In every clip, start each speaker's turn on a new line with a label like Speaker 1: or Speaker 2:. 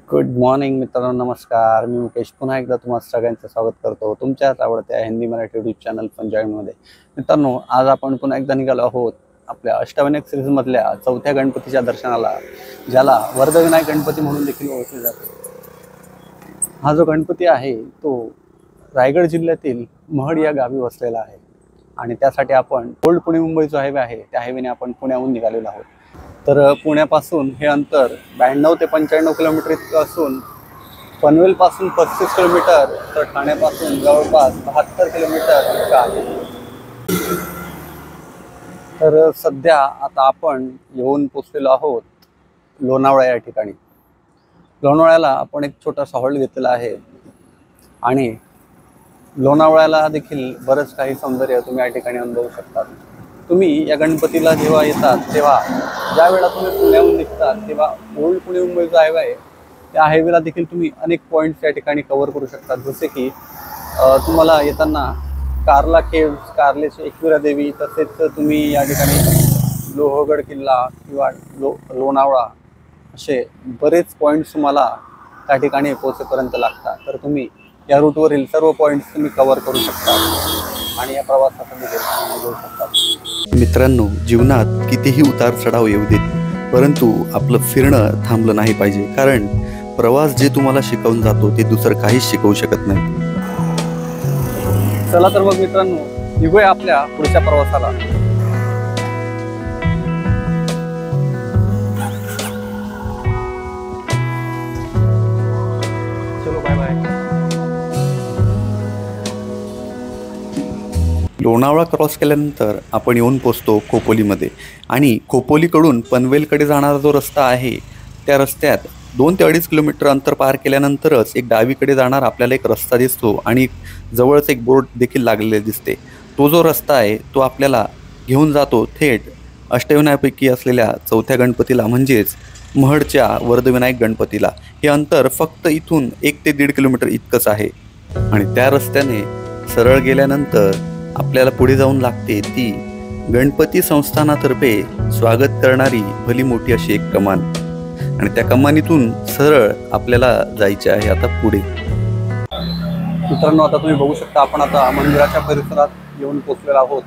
Speaker 1: Good morning मित्रांनो, नमस्कार. मी मुकेश पुन्हा एकदा तुम्हा सगळ्यांचं स्वागत करतो तुमच्याच आवडत्या हिंदी मराठी यूट्यूब चॅनल पंजाबीमध्ये. मित्रांनो, आज आपण पुन्हा एकदा निघालो आहोत आपल्या अष्टविनायक सिरीजमधल्या चौथ्या गणपतीच्या दर्शनाला, ज्याला वरदविनायक गणपती म्हणून देखील ओळखले जाते. हा जो गणपती आहे तो रायगड जिल्ह्यातील महड या गावी वसलेला आहे आणि त्यासाठी आपण ओल्ड पुणे मुंबई जो हायवे आहे त्या हायवेने आपण पुण्याहून निघालेलो आहोत. तर पुण्यापासून हे अंतर 92 ते 95 किलोमीटर इतकं असून पनवेलपासून 35 किलोमीटर तर ठाण्यापासून जवळपास 72 किलोमीटर इतकं आहे. तर सध्या आता आपण येऊन पोचलेलो आहोत लोणावळा या ठिकाणी. लोणावळ्याला आपण एक छोटासा हॉल्ट घेतलेला आहे आणि लोणावळ्याला देखील बरंच काही सौंदर्य तुम्ही या ठिकाणी अनुभवू शकतात. तुम्ही या गणपतीला जेव्हा येतात तेव्हा ज्या वेळा तुम्ही पुण्याहून निघतात तेव्हा ओल्ड पुणे मुंबई जो हायवे आहे त्या हायवेला देखील तुम्ही अनेक पॉईंट्स या ठिकाणी कव्हर करू शकतात. जसे की तुम्हाला येताना कार्ला केव्स, कार्लेचे एकविरा देवी, तसेच तुम्ही या ठिकाणी लोहगड किल्ला किंवा लोणावळा असे बरेच पॉईंट्स तुम्हाला त्या ठिकाणी पोहोचेपर्यंत लागतात. तर तुम्ही या रूटवरील सर्व पॉईंट्स तुम्ही कव्हर करू शकता आणि या प्रवासात तुम्ही घेऊ शकता.
Speaker 2: मित्रांनो, जीवनात कितीही उतार चढाव येऊ देत, परंतु आपलं फिरणं थांबलं नाही पाहिजे. कारण प्रवास जे तुम्हाला शिकवून जातो ते दुसरं काहीच शिकवू शकत नाही.
Speaker 1: चला तर मग मित्रांनो, निघूया आपल्या पुढच्या प्रवासाला. चलो, बाय बाय.
Speaker 2: लोणावळा क्रॉस केल्यानंतर आपण येऊन पोचतो खोपोलीमध्ये आणि खोपोलीकडून पनवेलकडे जाणारा जो रस्ता आहे त्या रस्त्यात 2 ते 2.5 किलोमीटर अंतर पार केल्यानंतरच एक डावीकडे जाणार आपल्याला एक रस्ता दिसतो आणि जवळच एक बोर्ड देखील लागलेले दिसते. तो जो रस्ता आहे तो आपल्याला घेऊन जातो थेट अष्टविनायकापैकी असलेल्या चौथ्या गणपतीला, म्हणजेच महडच्या वरदविनायक गणपतीला. हे अंतर फक्त इथून 1 ते 1.5 किलोमीटर इतकंच आहे आणि त्या रस्त्याने सरळ गेल्यानंतर आपल्याला पुढे जाऊन लागते ती गणपती संस्थानातर्फे स्वागत करणारी भली मोठी अशी एक कमान आणि त्या कमानीतून सरळ आपल्याला जायचे आहे आता पुढे.
Speaker 1: मित्रांनो, आता तुम्ही बघू शकता आपण आता मंदिराच्या परिसरात येऊन पोचलेलो आहोत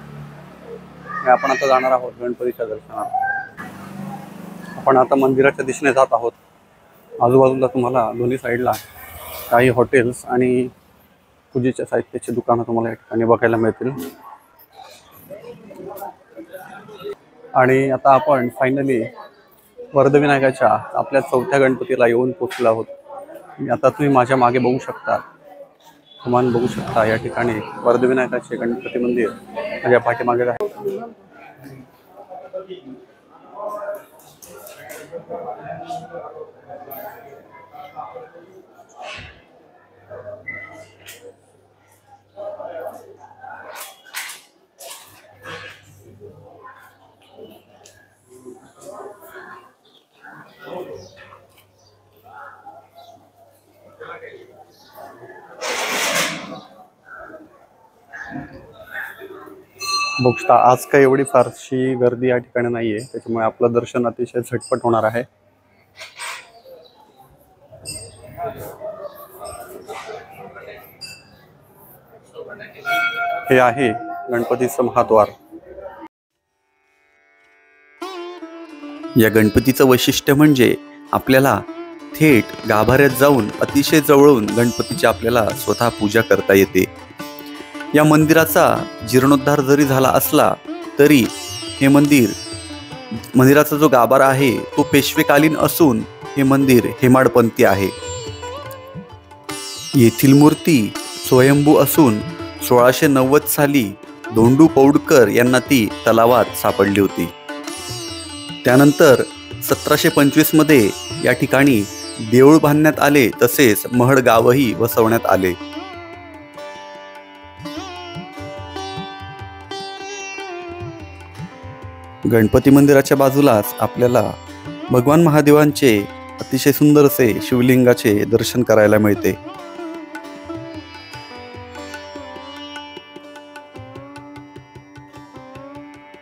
Speaker 1: आणि आपण आता जाणार आहोत गणपतीच्या दर्शनाला. आपण आता मंदिराच्या दिशेने जात आहोत. आजूबाजूला तुम्हाला दोन्ही साईडला काही हॉटेल्स आणि पूजेच्या साहित्याची दुकानं तुम्हाला या ठिकाणी बघायला मिळतील. आणि आता आपण फायनली वरदविनायकाच्या आपल्या चौथ्या गणपतीला येऊन पोचलो आहोत. आता तुम्ही माझ्या मागे बघू शकता, कमान बघू शकता. या ठिकाणी वरदविनायकाचे गणपती मंदिर माझ्या पाठीमागे आहे. बघता आज काही एवढी फारशी गर्दी या ठिकाणी नाहीये, त्याच्यामुळे आपलं दर्शन अतिशय झटपट होणार आहे. हे आहे गणपतीचं महाद्वार.
Speaker 2: या गणपतीचं वैशिष्ट्य म्हणजे आपल्याला थेट गाभाऱ्यात जाऊन अतिशय जवळून गणपतीची आपल्याला स्वतः पूजा करता येते. या मंदिराचा जीर्णोद्धार जरी झाला असला तरी हे मंदिराचा जो गाभारा आहे तो पेशवेकालीन असून हे मंदिर हेमाडपंथी आहे. येथील मूर्ती स्वयंभू असून 1690 साली धोंडू पौडकर यांना ती तलावात सापडली होती. त्यानंतर 1725 मध्ये या ठिकाणी देऊळ बांधण्यात आले, तसेच महड गावही वसवण्यात आले. गणपती मंदिराच्या बाजूलाच आपल्याला भगवान महादेवांचे अतिशय सुंदर असे शिवलिंगाचे दर्शन करायला मिळते.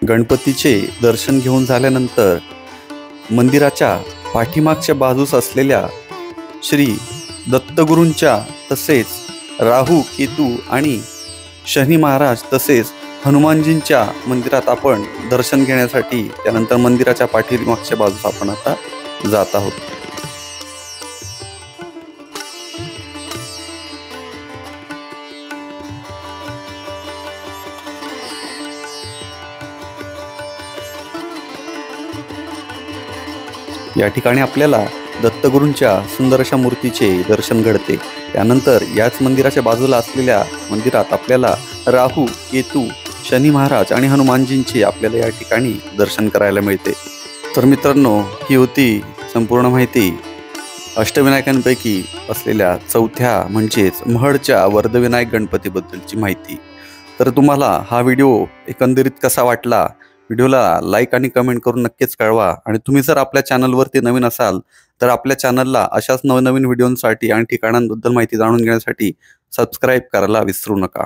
Speaker 2: गणपतीचे दर्शन घेऊन झाल्यानंतर मंदिराच्या पाठीमागच्या बाजूस असलेल्या श्री दत्तगुरूंच्या तसेच राहू केतू आणि शनी महाराज तसेच हनुमानजींच्या मंदिरात आपण दर्शन घेण्यासाठी त्यानंतर मंदिराच्या पाठीमागच्या बाजूस आपण आता जात आहोत. या ठिकाणी आपल्याला दत्तगुरूंच्या सुंदर अशा मूर्तीचे दर्शन घडते. त्यानंतर याच मंदिराच्या बाजूला असलेल्या मंदिरात आपल्याला राहू केतू शनी महाराज आणि हनुमानजींचे आपल्याला या ठिकाणी दर्शन करायला मिळते. तर मित्रांनो, ही होती संपूर्ण माहिती अष्टविनायकांपैकी असलेल्या चौथ्या म्हणजेच महडच्या वर्धविनायक गणपतीबद्दलची माहिती. तर तुम्हाला हा व्हिडिओ एकंदरीत कसा वाटला, व्हिडिओला लाईक आणि कमेंट करून नक्कीच कळवा. आणि तुम्ही जर आपल्या चॅनलवरती नवीन असाल तर आपल्या चॅनलला अशाच नवनवीन व्हिडिओंसाठी आणि ठिकाणांबद्दल माहिती जाणून घेण्यासाठी सबस्क्राईब करायला विसरू नका.